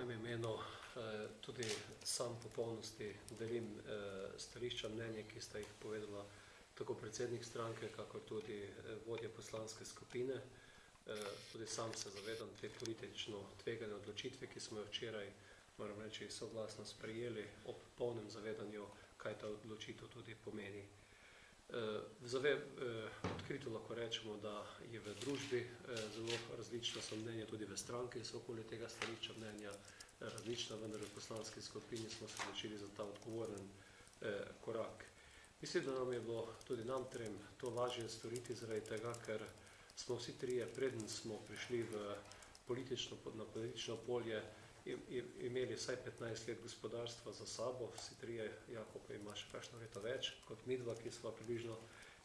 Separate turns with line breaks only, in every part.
mojem imenu tudi sam popolnosti delim stališča mnenje, ki sta jih povedala tako predsednik stranke, kakor tudi vodja poslanske skupine. Tudi sam se zavedam te politično tvegane odločitve, ki smo jo včeraj, moram reči, soglasno sprejeli ob polnem zavedanju, kaj ta odločitev tudi pomeni. Odkrito lahko rečemo, da je v družbi zelo različna so mnenja, tudi v stranki so okoli tega stališča mnenja različna, vendar v poslanski skupini smo se odločili za ta odgovoren korak. Mislim, da nam je bilo tudi nam trem to lažje storiti zaradi tega, ker smo vsi trije, preden smo prišli na politično polje, imeli vsaj 15 let gospodarstva za sabo, vsi trije, Jakob ima še kakšno leto več kot midva, ki sva približno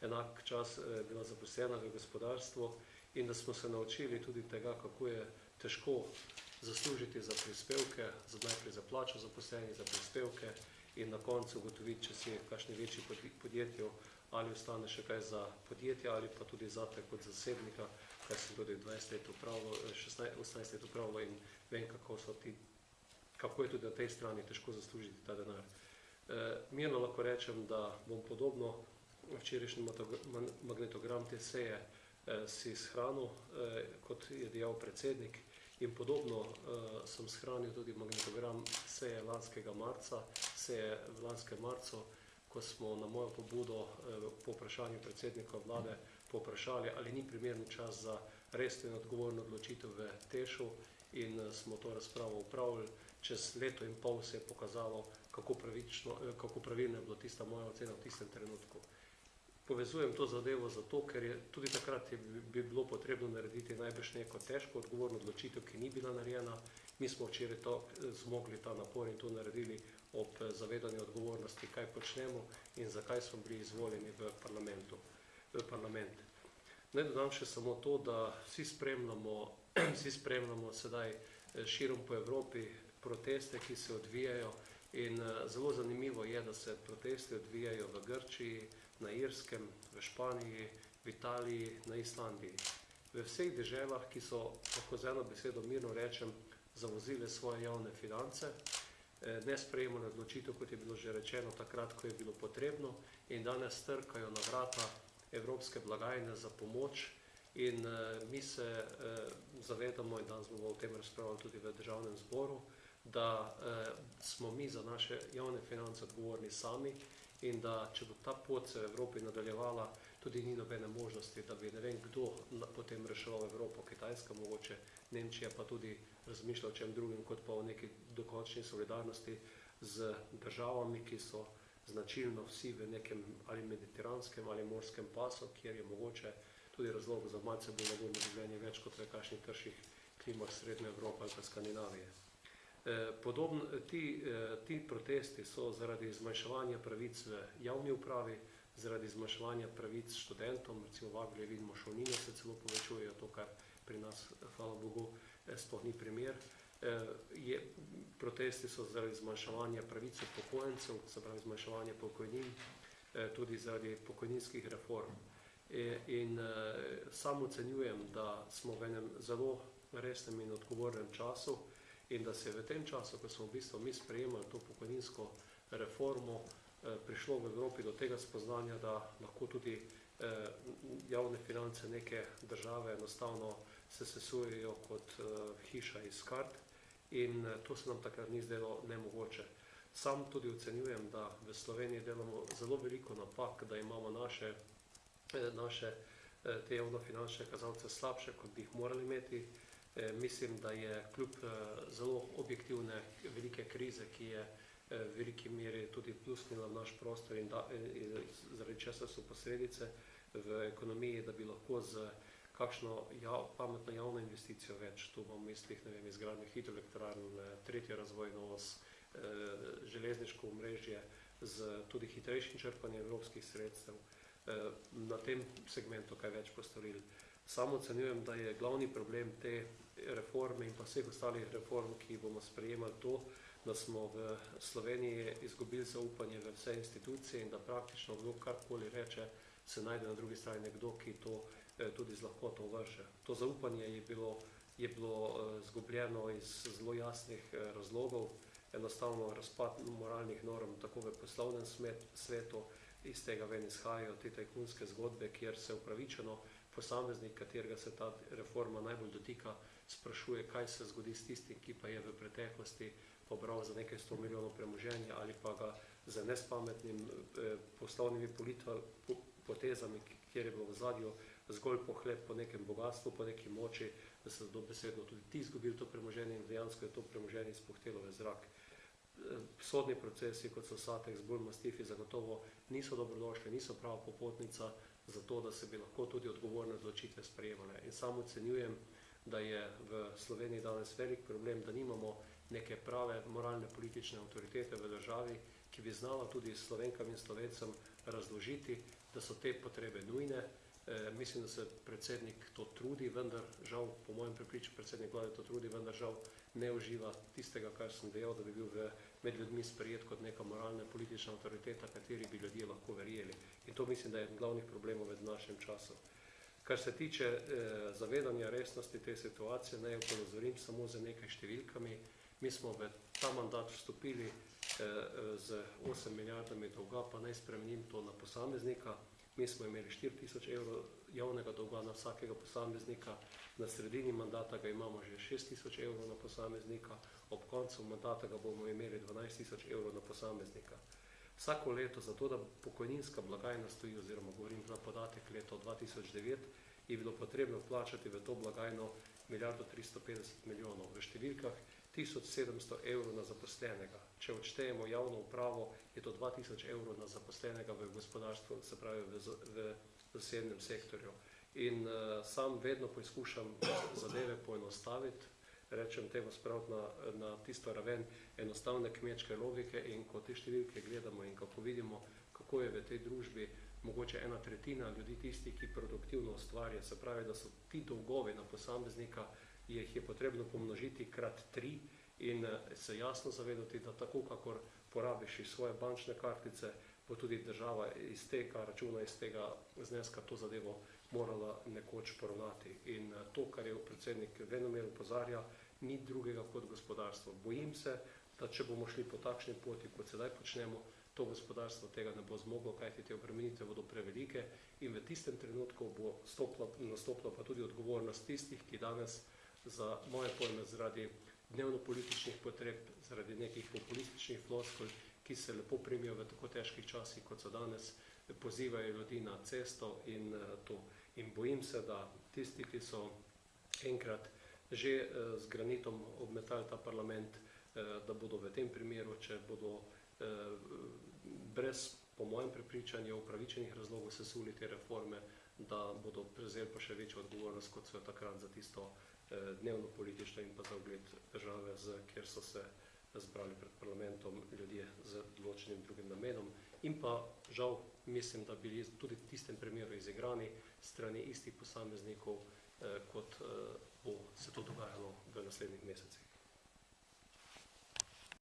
enak čas bila zaposlena v gospodarstvu in da smo se naučili tudi tega, kako je težko zaslužiti za prispevke, najprej za plačo zaposlenih, za prispevke in na koncu ugotoviti, če si kakšni večji podjetju ali ostane še kaj za podjetje ali pa tudi zate kot zasebnika, kaj sem tudi 20 let upravljal, 18 let upravljal in vem, kako je tudi na tej strani težko zaslužiti ta denar. Mirno lahko rečem, da bom podobno včerajšnji magnetogram te seje si shranil, kot je dejal predsednik, in podobno sem shranil tudi magnetogram seje lanskega marca, seje v lanskem marcu, ko smo na mojo pobudo po vprašanju predsednika vlade povprašali, ali ni primerni čas za resno in odgovorno odločitev v Tešu in smo to razpravo upravili. Čez leto in pol se je pokazalo, kako pravilna je bila tista moja ocena v tistem trenutku. Povezujem to zadevo zato, ker je tudi takrat bi bilo potrebno narediti najbrž neko težko odgovorno odločitev, ki ni bila narejena. Mi smo včeraj zmogli ta napor in to naredili ob zavedanju odgovornosti, kaj počnemo in zakaj smo bili izvoljeni v parlament. Naj dodam še samo to, da vsi spremljamo sedaj širom po Evropi proteste, ki se odvijajo in zelo zanimivo je, da se protesti odvijajo v Grčiji, na Irskem, v Španiji, v Italiji, na Islandiji. V vseh deželah, ki so, lahko z eno besedo mirno rečem, zavozile svoje javne finance, ne sprejemali odločitev, kot je bilo že rečeno takrat, ko je bilo potrebno in danes trkajo na vrata evropske blagajne za pomoč in mi se zavedamo in danes bomo o tem razpravljali tudi v državnem zboru, da smo mi za naše javne finance odgovorni sami in da če bo ta pot se v Evropi nadaljevala, tudi ni nobene možnosti, da bi ne vem kdo potem reševal Evropo, Kitajska mogoče, Nemčija pa tudi razmišlja o čem drugim, kot pa o neki dokončni solidarnosti z državami, ki so značilno vsi v nekem ali mediteranskem ali morskem pasu, kjer je mogoče tudi razlog za malce bolj lagodno življenje več kot v kakšnih trših klimah Srednje Evrope ali pa Skandinavije. Ti protesti so zaradi zmanjševanja pravic v javni upravi, zaradi zmanjševanja pravic študentom, recimo v Angliji vidimo šolnine se celo povečujejo, to kar pri nas, hvala Bogu, sploh ni primer. Protesti so zaradi zmanjševanja pravic upokojencev, se pravi zmanjševanja pokojnin, tudi zaradi pokojninskih reform. In sam ocenjujem, da smo v enem zelo resnem in odgovornem času in da se je v tem času, ko smo v bistvu mi sprejemali to pokojninsko reformo, prišlo v Evropi do tega spoznanja, da lahko tudi javne finance neke države enostavno se sesujejo kot hiša iz kart in to se nam takrat ni zdelo nemogoče. Sam tudi ocenjujem, da v Sloveniji delamo zelo veliko napak, da imamo naše te javnofinančne kazalce slabše, kot bi jih morali imeti. Mislim, da je kljub zelo objektivne velike krize, ki je v veliki meri tudi plusnila v naš prostor in zaradi česa so posledice v ekonomiji, da bi lahko z kakšno pametno javno investicijo več, tu bom v mislih, ne vem, izgradnjo hidroelektrarn, tretjo razvojno os, železniško omrežje z tudi hitrejšim črpanjem evropskih sredstev, na tem segmentu kaj več postorili. Sam ocenjujem, da je glavni problem te reforme in pa vseh ostalih reform, ki bomo sprejemali to, da smo v Sloveniji izgubili zaupanje v vse institucije in da praktično kdo karkoli reče, se najde na drugi strani nekdo, ki to tudi z lahkoto vrže. To zaupanje je bilo je bilo zgubljeno iz zelo jasnih razlogov, enostavno razpad moralnih norm tako v poslovnem svetu, iz tega ven izhajajo te tajkunske zgodbe, kjer se upravičeno posameznik, katerega se ta reforma najbolj dotika, sprašuje, kaj se zgodi s tistim, ki pa je v preteklosti pobral za nekaj 100 milijonov premoženja ali pa ga za nespametnim poslovnimi potezami, kjer je bilo v zadju zgolj pohled po nekem bogatstvu, po neki moči, da se dobesedno tudi ti izgubili to premoženje in dejansko je to premoženje izpuhtelo v zrak. Sodni procesi, kot so Satex, Bull, Mastifi, zagotovo niso dobrodošli, niso prava popotnica za to, da se bi lahko tudi odgovorne odločitve sprejemale. In sam ocenjujem, da je v Sloveniji danes velik problem, da nimamo neke prave moralne politične avtoritete v državi, ki bi znala tudi Slovenkam in Slovencem razložiti, da so te potrebe nujne. Mislim, da se predsednik to trudi, vendar žal, po mojem prepričanju, predsednik vlade to trudi, vendar žal ne uživa tistega, kar sem dejal, da bi bil med ljudmi sprejet kot neka moralna politična avtoriteta, kateri bi ljudje lahko verjeli. In to mislim, da je eden glavnih problemov v našem času. Kar se tiče zavedanja resnosti te situacije, naj opozorim samo z nekaj številkami. Mi smo v ta mandat vstopili z 8 milijardami dolga, pa naj spremenim to na posameznika. Mi smo imeli 4000 evrov javnega dolga na vsakega posameznika, na sredini mandata ga imamo že 6000 evrov na posameznika, ob koncu mandata ga bomo imeli 12000 evrov na posameznika. Vsako leto, zato da pokojninska blagajna stoji, oziroma govorim za podatek leto 2009, je bilo potrebno plačati v to blagajno 1,350 milijonov. V številkah 1700 evrov na zaposlenega. Če odštejemo javno upravo, je to 2000 evrov na zaposlenega v gospodarstvu, se pravi v zasebnem sektorju. In sam vedno poskušam zadeve poenostaviti, rečem temu spraviti na tisto raven enostavne kmečke logike, in ko te številke gledamo in kako vidimo, kako je v tej družbi mogoče 1/3 ljudi tisti, ki produktivno ustvarja, se pravi, da so ti dolgovi na posameznika, jih je potrebno pomnožiti krat 3 in se jasno zavedati, da tako kakor porabiš iz svoje bančne kartice, bo tudi država iz tega računa, iz tega zneska to zadevo morala nekoč poravnati. In to, kar je predsednik venomer opozarja, ni drugega kot gospodarstvo. Bojim se, da če bomo šli po takšni poti, kot sedaj počnemo, to gospodarstvo tega ne bo zmoglo, kajti te obremenitve bodo prevelike in v tistem trenutku bo nastopila pa tudi odgovornost tistih, ki danes za moje pojme zaradi dnevno-političnih potreb, zaradi nekih populističnih floskul, ki se lepo primijo v tako težkih časih, kot so danes, pozivajo ljudi na cesto in to. In bojim se, da tisti, ki so enkrat že z granitom obmetali ta parlament, da bodo v tem primeru, če bodo brez, po mojem prepričanju, upravičenih razlogov sesuli te reforme, da bodo prevzeli pa še večjo odgovornost, kot so takrat za tisto dnevno politično in pa za ugled države, kjer so se zbrali pred parlamentom ljudje z določenim drugim namenom. In pa žal mislim, da bili tudi v tistem primeru izigrani strani istih posameznikov, kot bo se to dogajalo v naslednjih mesecih.